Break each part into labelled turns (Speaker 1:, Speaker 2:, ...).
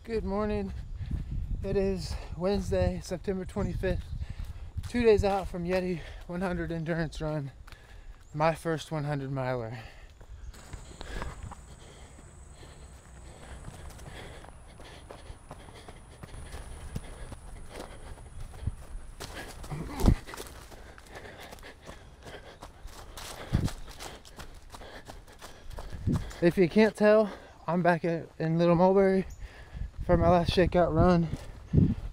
Speaker 1: Good morning. It is Wednesday, September 25th, 2 days out from Yeti 100 endurance run, my first 100 miler. If you can't tell, I'm back in Little Mulberry for my last shakeout run.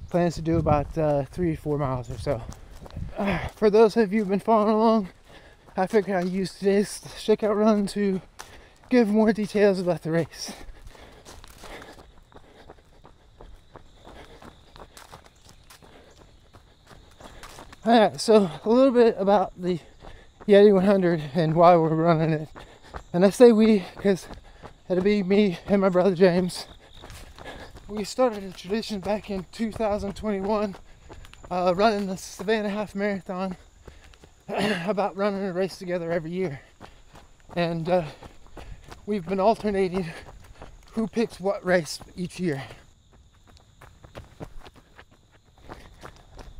Speaker 1: Plans to do about 3 or 4 miles or so. For those of you who've been following along, I figured I'd use today's shakeout run to give more details about the race. Alright, so a little bit about the Yeti 100 and why we're running it. And I say we because it'll be me and my brother James. We started a tradition back in 2021, running the Savannah Half Marathon, about running a race together every year. And we've been alternating who picks what race each year.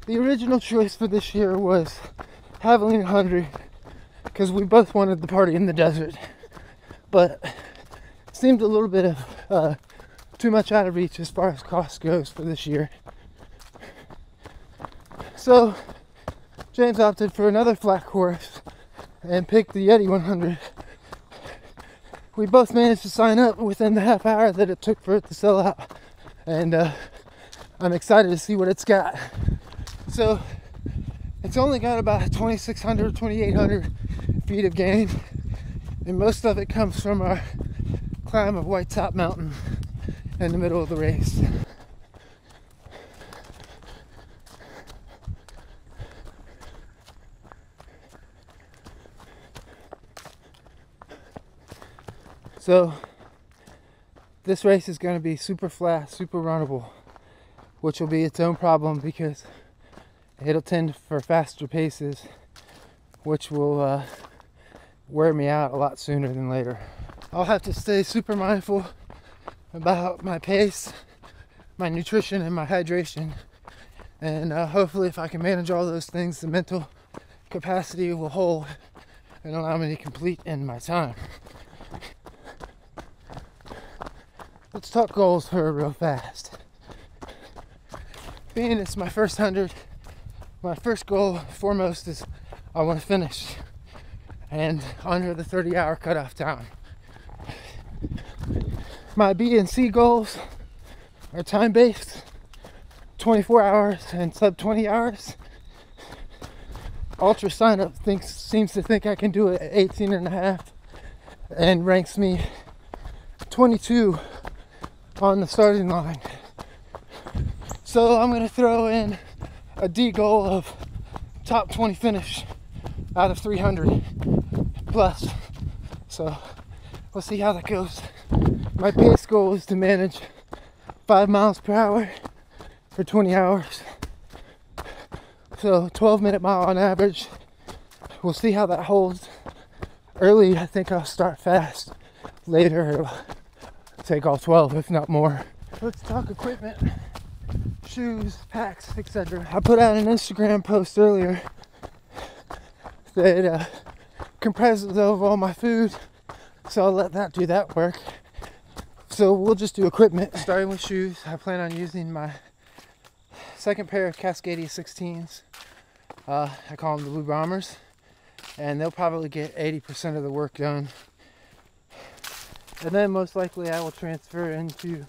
Speaker 1: The original choice for this year was Javelin 100 because we both wanted the party in the desert, but it seemed a little bit of too much out of reach as far as cost goes for this year. So James opted for another flat course and picked the Yeti 100. We both managed to sign up within the half hour that it took for it to sell out, and I'm excited to see what it's got. So it's only got about 2,600, 2,800 feet of gain, and most of it comes from our climb of White Top Mountain in the middle of the race. So this race is going to be super flat, super runnable, which will be its own problem because it'll tend for faster paces, which will wear me out a lot sooner than later. I'll have to stay super mindful about my pace, my nutrition, and my hydration. And hopefully if I can manage all those things, the mental capacity will hold and allow me to complete in my time. Let's talk goals for real fast. Being it's my first 100, my first goal foremost is I want to finish and under the 30-hour cutoff time. My B and C goals are time-based, 24 hours and sub 20 hours. Ultra sign-up seems to think I can do it at 18 and a half and ranks me 22 on the starting line. So I'm going to throw in a D goal of top 20 finish out of 300 plus. So we'll see how that goes. My pace goal is to manage 5 miles per hour for 20 hours. So 12-minute mile on average. We'll see how that holds. Early, I think I'll start fast. Later, it'll take all 12, if not more. Let's talk equipment, shoes, packs, etc. I put out an Instagram post earlier that comprises of all my food, so I'll let that do that work. So we'll just do equipment. Starting with shoes, I plan on using my second pair of Cascadia 16s. I call them the Blue Bombers, and they'll probably get 80% of the work done. And then most likely I will transfer into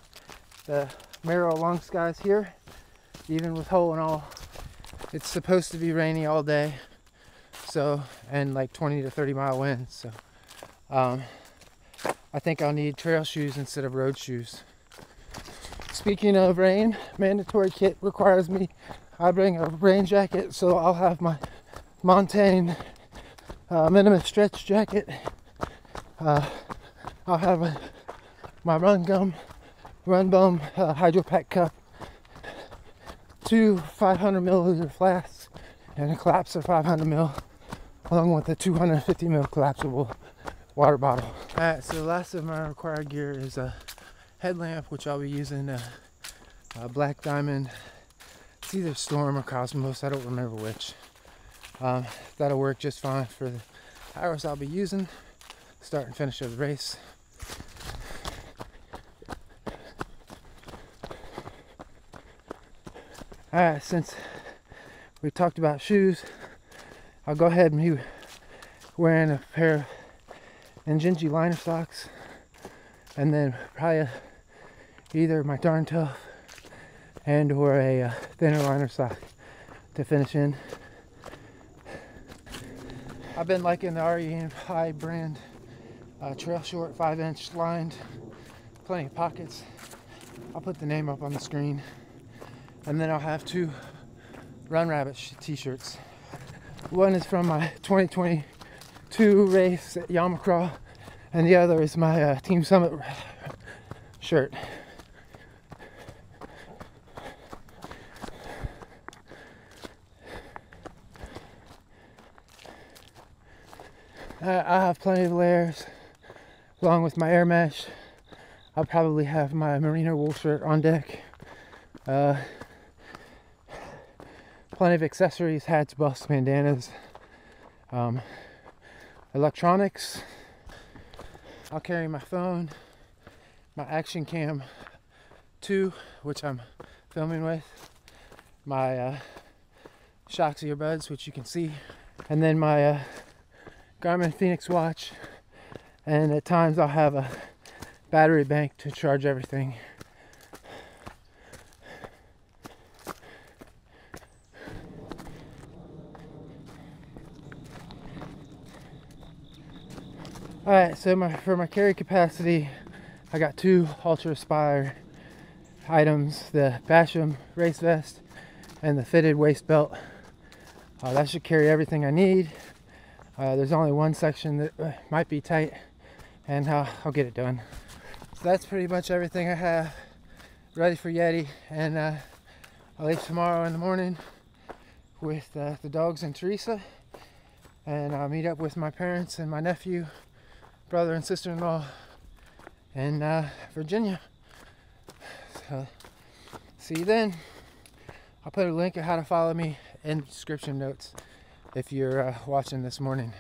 Speaker 1: the Merrell Long Skies here, even with hole and all. It's supposed to be rainy all day, so, and like 20 to 30 mile winds, so I think I'll need trail shoes instead of road shoes. Speaking of rain, mandatory kit requires me, I bring a rain jacket, so I'll have my Montane minimalist stretch jacket. I'll have my Run Bum Hydro Pack cup, 2 500 milliliter flasks, and a collapser 500 ml, along with a 250 ml collapsible water bottle. Alright, so the last of my required gear is a headlamp, which I'll be using to Black Diamond. It's either Storm or Cosmos, I don't remember which. That'll work just fine for the hours I'll be using, start and finish of the race. Alright, since we talked about shoes, I'll go ahead and be wearing a pair of Injinji liner socks, and then probably either my Darn Tough and or a thinner liner sock to finish in. I've been liking the REI brand trail short 5-inch lined, plenty of pockets. I'll put the name up on the screen, and then I'll have 2 Run Rabbit t-shirts. One is from my 2022 race at Yamacraw, and the other is my Team Summit shirt. I have plenty of layers, along with my air mesh. I'll probably have my merino wool shirt on deck. Plenty of accessories, hats, buffs, bandanas, electronics. I'll carry my phone, my Action Cam 2, which I'm filming with, my Shocks earbuds, which you can see, and then my Garmin Phoenix watch, and at times I'll have a battery bank to charge everything. Alright, so for my carry capacity, I got 2 Ultra Aspire items, the Basham race vest and the fitted waist belt. That should carry everything I need. There's only one section that might be tight, and I'll get it done. So that's pretty much everything I have ready for Yeti, and I'll leave tomorrow in the morning with the dogs and Teresa, and I'll meet up with my parents and my nephew, brother and sister-in-law in Virginia. So see you then. I'll put a link of how to follow me in the description notes if you're watching this morning.